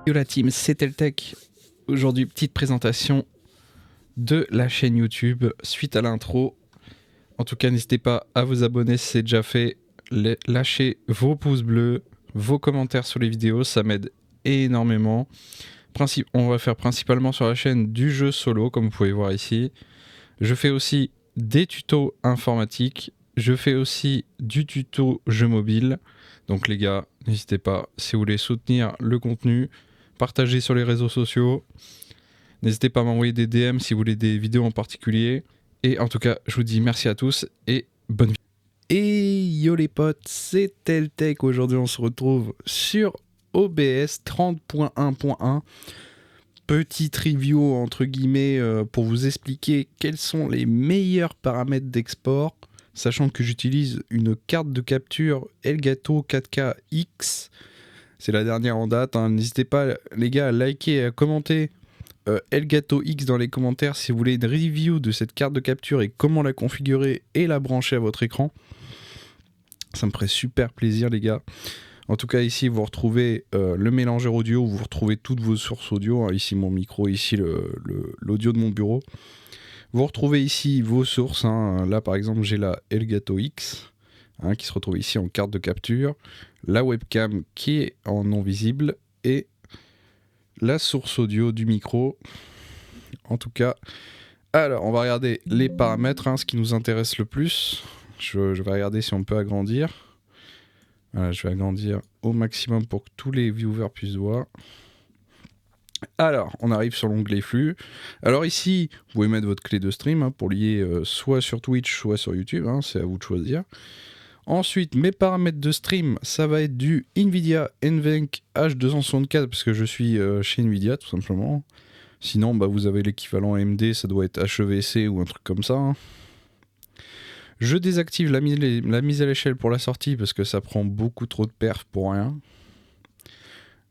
Yo la team, c'est Teltech. Aujourd'hui, petite présentation de la chaîne YouTube suite à l'intro. En tout cas, n'hésitez pas à vous abonner si c'est déjà fait. Lâchez vos pouces bleus, vos commentaires sur les vidéos, ça m'aide énormément. On va faire principalement sur la chaîne du jeu solo, comme vous pouvez voir ici. Je fais aussi des tutos informatiques. Je fais aussi du tuto jeu mobile. Donc les gars, n'hésitez pas, si vous voulez soutenir le contenu, partagez sur les réseaux sociaux. N'hésitez pas à m'envoyer des DM si vous voulez des vidéos en particulier. Et en tout cas, je vous dis merci à tous et bonne vidéo. Et yo les potes, c'est Teltech. Aujourd'hui, on se retrouve sur OBS 30.1.1. Petite review entre guillemets pour vous expliquer quels sont les meilleurs paramètres d'export. Sachant que j'utilise une carte de capture Elgato 4K X. C'est la dernière en date. Hein. N'hésitez pas les gars à liker et à commenter Elgato X dans les commentaires si vous voulez une review de cette carte de capture et comment la configurer et la brancher à votre écran. Ça me ferait super plaisir les gars. En tout cas ici vous retrouvez le mélangeur audio, vous retrouvez toutes vos sources audio. Hein. Ici mon micro, ici l'audio de mon bureau. Vous retrouvez ici vos sources. Hein. Là par exemple j'ai la Elgato X qui se retrouve ici en carte de capture. La webcam qui est en non visible et la source audio du micro. En tout cas, alors on va regarder les paramètres, ce qui nous intéresse le plus. Je vais regarder si on peut agrandir. Voilà, je vais agrandir au maximum pour que tous les viewers puissent voir. Alors, on arrive sur l'onglet flux. Alors ici, vous pouvez mettre votre clé de stream pour lier soit sur Twitch, soit sur YouTube. C'est à vous de choisir. Ensuite, mes paramètres de stream, ça va être du Nvidia NVENC H264 parce que je suis chez Nvidia tout simplement. Sinon, vous avez l'équivalent AMD, ça doit être HEVC ou un truc comme ça. Hein. Je désactive la mise à l'échelle pour la sortie parce que ça prend beaucoup trop de perf pour rien.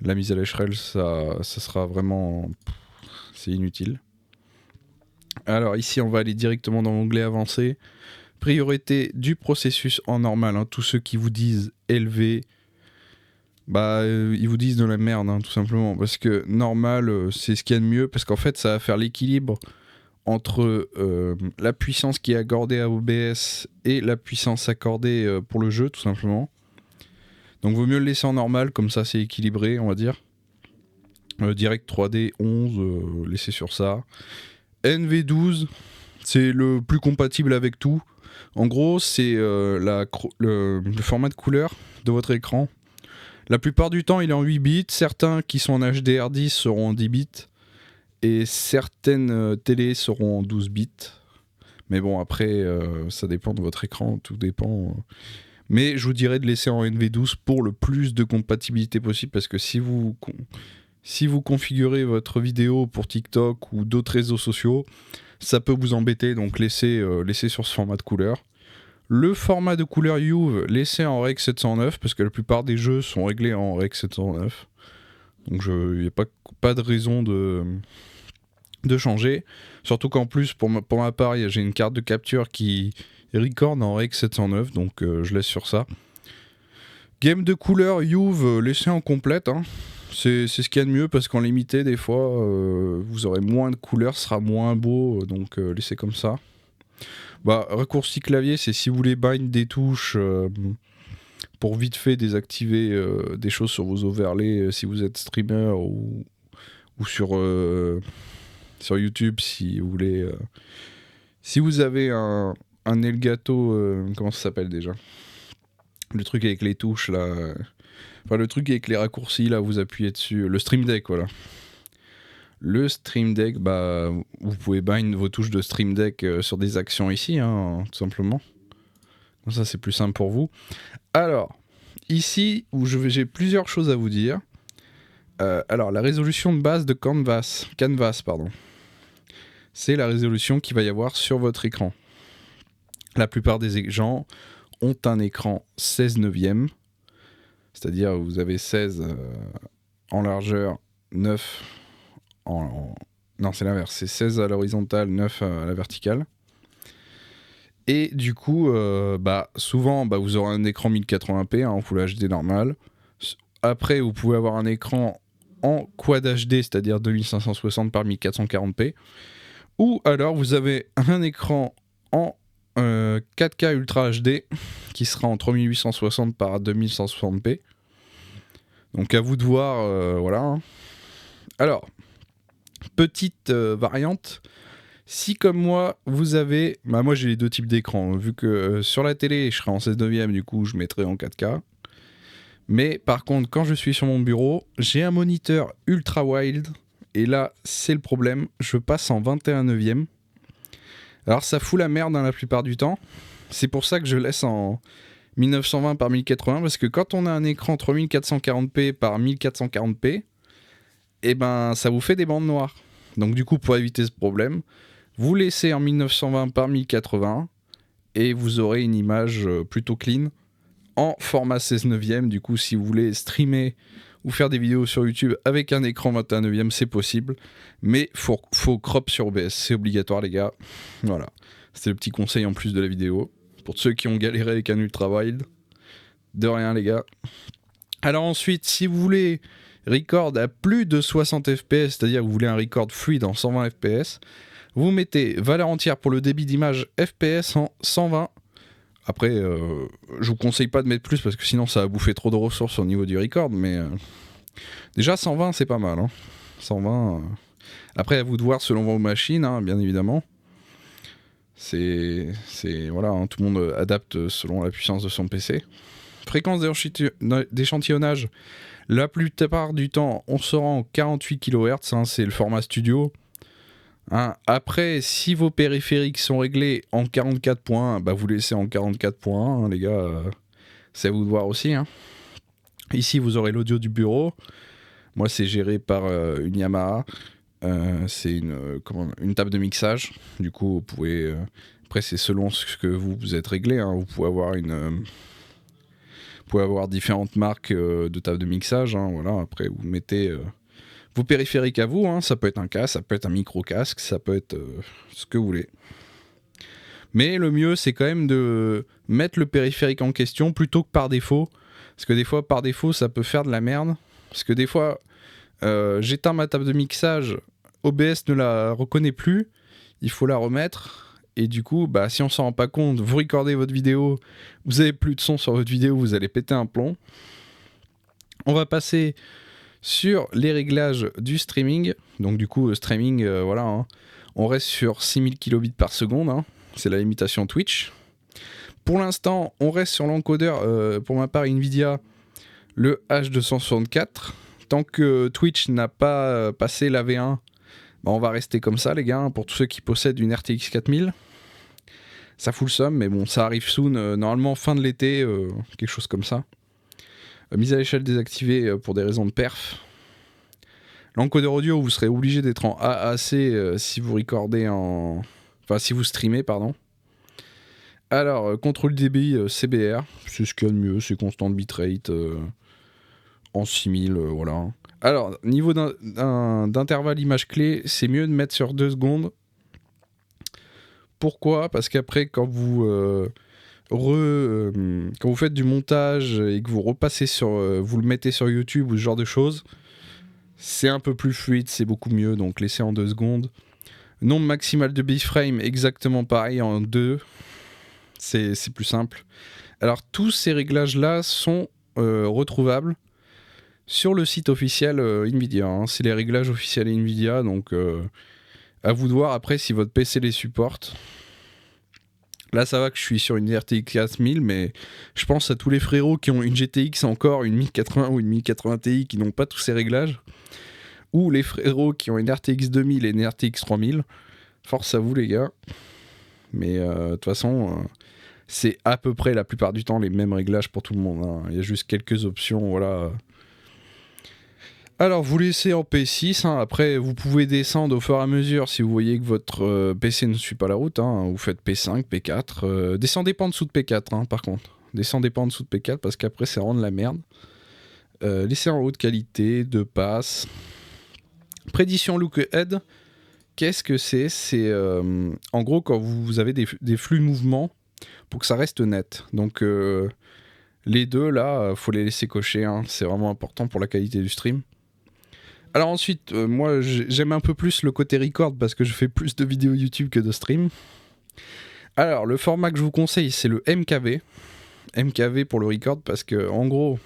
La mise à l'échelle, ça sera vraiment... c'est inutile. Alors ici, on va aller directement dans l'onglet avancé. Priorité du processus en normal. Tous ceux qui vous disent élevé, ils vous disent de la merde, tout simplement. Parce que normal, c'est ce qu'il y a de mieux. Parce qu'en fait, ça va faire l'équilibre entre la puissance qui est accordée à OBS et la puissance accordée pour le jeu, tout simplement. Donc, vaut mieux le laisser en normal. Comme ça, c'est équilibré, on va dire. Direct 3D 11, laissez sur ça. NV12, c'est le plus compatible avec tout. En gros, c'est le format de couleur de votre écran. La plupart du temps, il est en 8 bits. Certains qui sont en HDR10 seront en 10 bits. Et certaines télés seront en 12 bits. Mais bon, après, ça dépend de votre écran. Tout dépend. Mais je vous dirais de laisser en NV12 pour le plus de compatibilité possible. Parce que si vous configurez votre vidéo pour TikTok ou d'autres réseaux sociaux, ça peut vous embêter, donc laissez sur ce format de couleur. Le format de couleur Juve, laissez en Rec 709, parce que la plupart des jeux sont réglés en Rec 709. Donc il n'y a pas de raison de changer. Surtout qu'en plus, pour ma part, j'ai une carte de capture qui record en Rec 709, donc je laisse sur ça. Game de couleur Juve, laissez en complète. C'est ce qu'il y a de mieux parce qu'en limité, des fois, vous aurez moins de couleurs, ce sera moins beau, donc laissez comme ça. Raccourci clavier, c'est si vous voulez bind des touches pour vite fait désactiver des choses sur vos overlays si vous êtes streamer ou sur YouTube si vous voulez. Si vous avez un Elgato, comment ça s'appelle déjà ? Le truc avec les touches là. Enfin, le truc avec les raccourcis, là, vous appuyez dessus. Le Stream Deck, voilà. Le Stream Deck, vous pouvez bind vos touches de Stream Deck sur des actions ici, tout simplement. Comme ça, c'est plus simple pour vous. Alors, ici, où j'ai plusieurs choses à vous dire. Alors, la résolution de base de Canvas, c'est la résolution qu'il va y avoir sur votre écran. La plupart des gens ont un écran 16 neuvième. C'est-à-dire vous avez 16 en largeur, 9 Non, c'est l'inverse, c'est 16 à l'horizontale, 9 à la verticale. Et du coup, souvent, vous aurez un écran 1080p en Full HD normal. Après, vous pouvez avoir un écran en Quad HD, c'est-à-dire 2560 par 1440p, ou alors vous avez un écran en 4K Ultra HD qui sera en 3860 par 2160p. Donc à vous de voir, voilà. Hein. Alors, petite variante. Si comme moi, vous avez... Bah moi j'ai les deux types d'écran, vu que sur la télé je serai en 16 neuvième, du coup je mettrai en 4K. Mais par contre, quand je suis sur mon bureau, j'ai un moniteur ultra wide, et là c'est le problème, je passe en 21 neuvième. Alors ça fout la merde la plupart du temps, c'est pour ça que je laisse en 1920 par 1080, parce que quand on a un écran 3440p par 1440p, et ben ça vous fait des bandes noires. Donc du coup, pour éviter ce problème, vous laissez en 1920 par 1080 et vous aurez une image plutôt clean en format 16 neuvième. Du coup, si vous voulez streamer ou faire des vidéos sur YouTube avec un écran 21 neuvième, c'est possible. Mais faut crop sur OBS, c'est obligatoire les gars. Voilà, c'était le petit conseil en plus de la vidéo. Pour ceux qui ont galéré avec un ultra wide, de rien les gars. Alors ensuite, si vous voulez record à plus de 60 fps, c'est-à-dire que vous voulez un record fluide en 120 fps, vous mettez valeur entière pour le débit d'image fps en 120. Après, je vous conseille pas de mettre plus parce que sinon ça va bouffer trop de ressources au niveau du record, mais déjà 120 c'est pas mal. Hein. 120. Après, à vous de voir selon vos machines, hein, bien évidemment. C'est voilà, hein, tout le monde adapte selon la puissance de son PC. Fréquence d'échantillonnage, la plupart du temps, on sera en 48 kHz, hein, c'est le format studio. Hein, après, si vos périphériques sont réglés en 44.1, bah vous laissez en 44.1, hein, les gars, c'est à vous de voir aussi. Hein. Ici, vous aurez l'audio du bureau. Moi, c'est géré par une Yamaha. C'est une table de mixage. Du coup, vous pouvez... après, c'est selon ce que vous êtes réglé. Hein. Vous pouvez avoir différentes marques de table de mixage. Hein, voilà. Après, vous mettez vos périphériques à vous. Hein. Ça peut être un casque, ça peut être un micro-casque, ça peut être ce que vous voulez. Mais le mieux, c'est quand même de mettre le périphérique en question plutôt que par défaut. Parce que des fois, par défaut, ça peut faire de la merde. Parce que des fois, j'éteins ma table de mixage, OBS ne la reconnaît plus, il faut la remettre. Et du coup, bah, si on s'en rend pas compte, vous recordez votre vidéo, vous avez plus de son sur votre vidéo, vous allez péter un plomb. On va passer sur les réglages du streaming. Donc du coup, streaming, voilà, hein. On reste sur 6000 kilobits par seconde, hein. C'est la limitation Twitch. Pour l'instant, on reste sur l'encodeur, pour ma part Nvidia, le H264. Tant que Twitch n'a pas passé la V1, bah on va rester comme ça les gars, pour tous ceux qui possèdent une RTX 4000. Ça fout le seum, mais bon, ça arrive soon, normalement fin de l'été, quelque chose comme ça. Mise à l'échelle désactivée pour des raisons de perf. L'encodeur audio, vous serez obligé d'être en AAC si vous recordez en... Enfin, si vous streamez, pardon. Alors, contrôle débit CBR, c'est ce qu'il y a de mieux, c'est constant bitrate en 6000, voilà. Alors, niveau d'intervalle image clé, c'est mieux de mettre sur 2 secondes. Pourquoi ? Parce qu'après, quand vous faites du montage et que vous repassez vous le mettez sur YouTube ou ce genre de choses, c'est un peu plus fluide, c'est beaucoup mieux, donc laissez en 2 secondes. Nombre maximal de bitframe, exactement pareil, en 2. C'est plus simple. Alors, tous ces réglages-là sont retrouvables sur le site officiel Nvidia. Hein. C'est les réglages officiels Nvidia, donc à vous de voir après si votre PC les supporte. Là, ça va que je suis sur une RTX 4000, mais je pense à tous les frérots qui ont une GTX encore, une 1080 ou une 1080 Ti qui n'ont pas tous ces réglages. Ou les frérots qui ont une RTX 2000 et une RTX 3000. Force à vous, les gars. Mais de toute façon, c'est à peu près la plupart du temps les mêmes réglages pour tout le monde. Hein. Il y a juste quelques options, voilà. Alors, vous laissez en P6, hein. Après vous pouvez descendre au fur et à mesure si vous voyez que votre PC ne suit pas la route, hein. Vous faites P5, P4, descendez pas en dessous de P4 hein, par contre, descendez pas en dessous de P4 parce qu'après c'est vraiment de la merde. Laissez en haute qualité, 2 passes. Prédiction look-ahead, qu'est-ce que c'est ? C'est en gros quand vous avez des flux de mouvement pour que ça reste net, donc les deux là, faut les laisser cocher, hein. C'est vraiment important pour la qualité du stream. Alors ensuite, moi j'aime un peu plus le côté record parce que je fais plus de vidéos YouTube que de stream. Alors le format que je vous conseille c'est le MKV. MKV pour le record parce que en gros,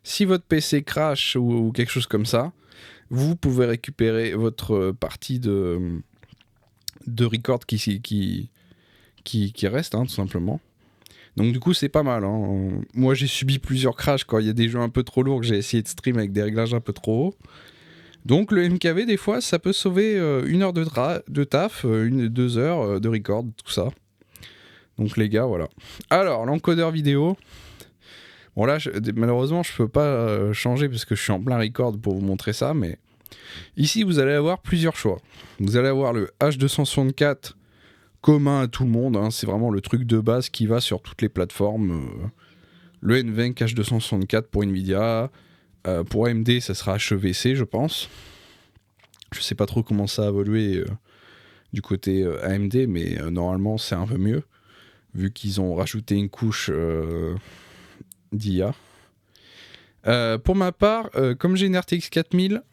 si votre PC crash ou quelque chose comme ça, vous pouvez récupérer votre partie de record qui reste, hein, tout simplement. Donc du coup c'est pas mal, hein. Moi j'ai subi plusieurs crashs quand il y a des jeux un peu trop lourds que j'ai essayé de stream avec des réglages un peu trop hauts. Donc le MKV des fois ça peut sauver 1 heure de taf, 2 heures de record, tout ça. Donc les gars voilà. Alors l'encodeur vidéo, bon là malheureusement je peux pas changer parce que je suis en plein record pour vous montrer ça, mais ici vous allez avoir plusieurs choix. Vous allez avoir le H264 commun à tout le monde, hein, c'est vraiment le truc de base qui va sur toutes les plateformes. Le NVENC H264 pour Nvidia, pour AMD ça sera HEVC je pense. Je sais pas trop comment ça a évolué du côté AMD, mais normalement c'est un peu mieux, vu qu'ils ont rajouté une couche d'IA. Pour ma part, comme j'ai une RTX 4000,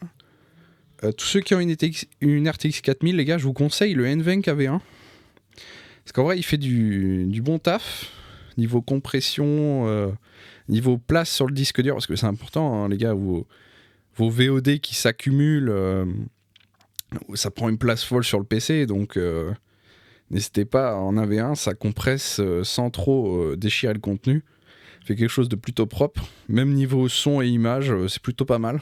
tous ceux qui ont une RTX 4000, les gars, je vous conseille le NVENC AV1. Parce qu'en vrai, il fait du bon taf, niveau compression, niveau place sur le disque dur, parce que c'est important, hein, les gars, vos VOD qui s'accumulent, ça prend une place folle sur le PC, donc n'hésitez pas, en AV1, ça compresse sans trop déchirer le contenu. Fait quelque chose de plutôt propre. Même niveau son et image, c'est plutôt pas mal.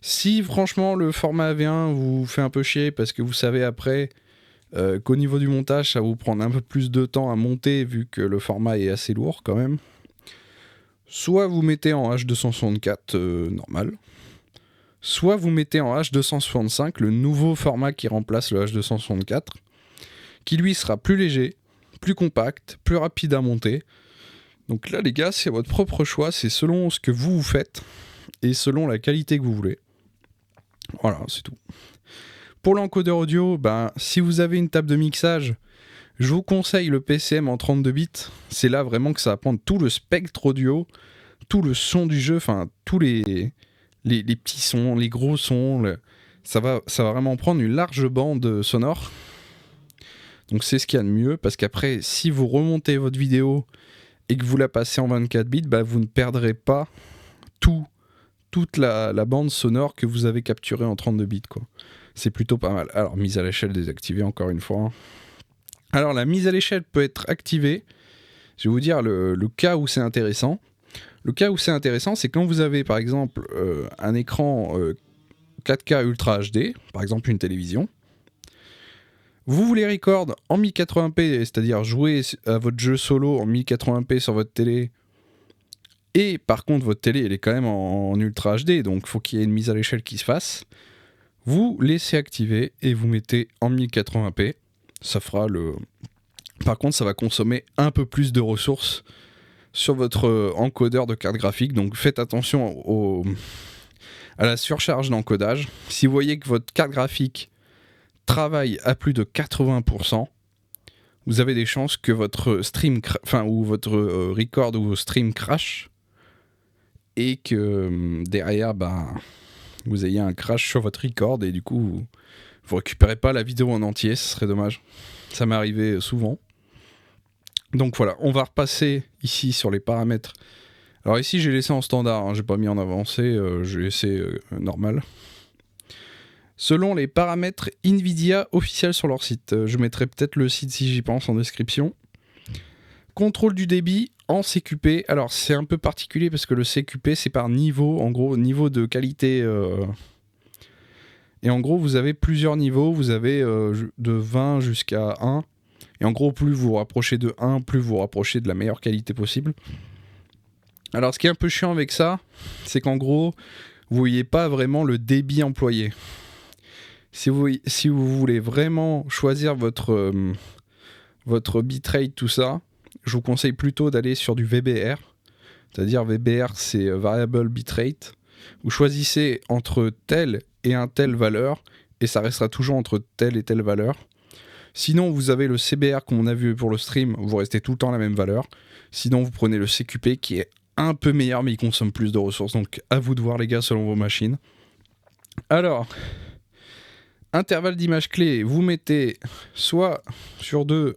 Si franchement le format AV1 vous fait un peu chier parce que vous savez après qu'au niveau du montage ça va vous prendre un peu plus de temps à monter vu que le format est assez lourd quand même, soit vous mettez en H264 normal, soit vous mettez en H265 le nouveau format qui remplace le H264, qui lui sera plus léger, plus compact, plus rapide à monter. Donc là les gars, c'est votre propre choix, c'est selon ce que vous faites et selon la qualité que vous voulez. Voilà, c'est tout. Pour l'encodeur audio, si vous avez une table de mixage, je vous conseille le PCM en 32 bits. C'est là vraiment que ça va prendre tout le spectre audio, tout le son du jeu, enfin tous les petits sons, les gros sons. Ça va vraiment prendre une large bande sonore. Donc c'est ce qu'il y a de mieux, parce qu'après, si vous remontez votre vidéo et que vous la passez en 24 bits, vous ne perdrez pas toute la bande sonore que vous avez capturée en 32 bits, quoi. C'est plutôt pas mal. Alors, mise à l'échelle désactivée, encore une fois. Alors, la mise à l'échelle peut être activée. Je vais vous dire le cas où c'est intéressant. Le cas où c'est intéressant, c'est quand vous avez, par exemple, un écran 4K Ultra HD, par exemple une télévision. Vous voulez record en 1080p, c'est-à-dire jouer à votre jeu solo en 1080p sur votre télé. Et par contre, votre télé, elle est quand même en Ultra HD, donc il faut qu'il y ait une mise à l'échelle qui se fasse. Vous laissez activer et vous mettez en 1080p. Ça fera le... Par contre, ça va consommer un peu plus de ressources sur votre encodeur de carte graphique. Donc faites attention à la surcharge d'encodage. Si vous voyez que votre carte graphique travaille à plus de 80%, vous avez des chances que votre stream, ou votre record ou stream crash, et que derrière, vous ayez un crash sur votre record et du coup, vous récupérez pas la vidéo en entier, ce serait dommage. Ça m'est arrivé souvent. Donc voilà, on va repasser ici sur les paramètres. Alors ici, j'ai laissé en standard, hein, j'ai pas mis en avancé, j'ai laissé normal. Selon les paramètres Nvidia officiels sur leur site. Je mettrai peut-être le site si j'y pense en description. Contrôle du débit en CQP. Alors c'est un peu particulier parce que le CQP c'est par niveau, en gros niveau de qualité. Et en gros vous avez plusieurs niveaux, vous avez de 20 jusqu'à 1. Et en gros plus vous vous rapprochez de 1, plus vous vous rapprochez de la meilleure qualité possible. Alors ce qui est un peu chiant avec ça, c'est qu'en gros vous voyez pas vraiment le débit employé. Si vous voulez vraiment choisir votre bitrate, tout ça, je vous conseille plutôt d'aller sur du VBR. C'est-à-dire VBR, c'est Variable Bitrate. Vous choisissez entre telle et un telle valeur, et ça restera toujours entre telle et telle valeur. Sinon, vous avez le CBR qu'on a vu pour le stream, vous restez tout le temps à la même valeur. Sinon, vous prenez le CQP qui est un peu meilleur, mais il consomme plus de ressources. Donc, à vous de voir, les gars, selon vos machines. Alors, intervalle d'image clé, vous mettez soit sur 2,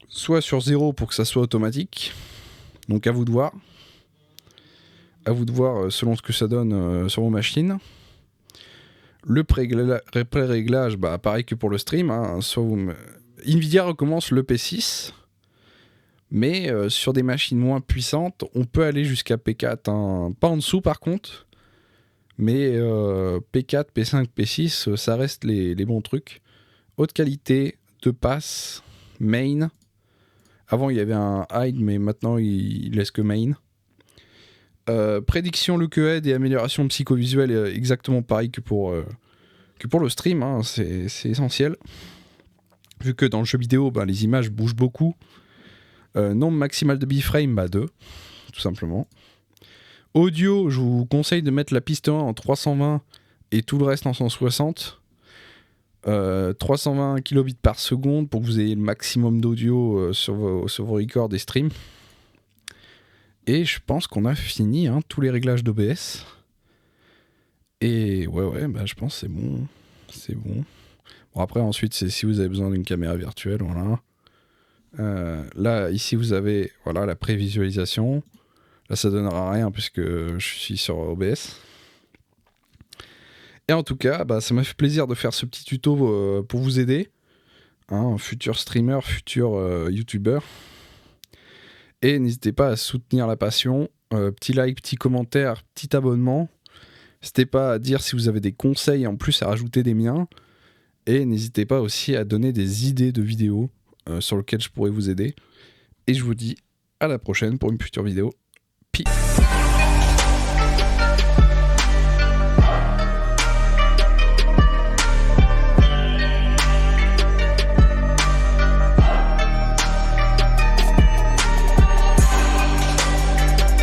soit sur 0 pour que ça soit automatique. Donc à vous de voir. À vous de voir selon ce que ça donne sur vos machines. Le pré-réglage, bah, pareil que pour le stream. Hein, Nvidia recommence le P6. Mais sur des machines moins puissantes, on peut aller jusqu'à P4. Hein. Pas en dessous par contre. Mais P4, P5, P6, ça reste les bons trucs. Haute qualité, 2 passes, main. Avant il y avait un hide, mais maintenant il laisse que main. Prédiction look-ahead et amélioration psychovisuelle, exactement pareil que pour le stream, hein, c'est essentiel. Vu que dans le jeu vidéo, bah, les images bougent beaucoup. Nombre maximal de biframe, bah 2, tout simplement. Audio, je vous conseille de mettre la piste 1 en 320 et tout le reste en 160. 320 kilobits par seconde pour que vous ayez le maximum d'audio sur vos records et streams. Et je pense qu'on a fini tous les réglages d'OBS. Et ouais, bah, je pense que c'est bon. C'est bon. Bon, après, ensuite, c'est si vous avez besoin d'une caméra virtuelle, voilà. Là, ici, vous avez la prévisualisation. Là, ça donnera rien puisque je suis sur OBS. Et en tout cas, bah, ça m'a fait plaisir de faire ce petit tuto pour vous aider. Futur streamer, futur youtubeur. Et n'hésitez pas à soutenir la passion. Petit like, petit commentaire, petit abonnement. N'hésitez pas à dire si vous avez des conseils en plus à rajouter des miens. Et n'hésitez pas aussi à donner des idées de vidéos sur lesquelles je pourrais vous aider. Et je vous dis à la prochaine pour une future vidéo. Peace.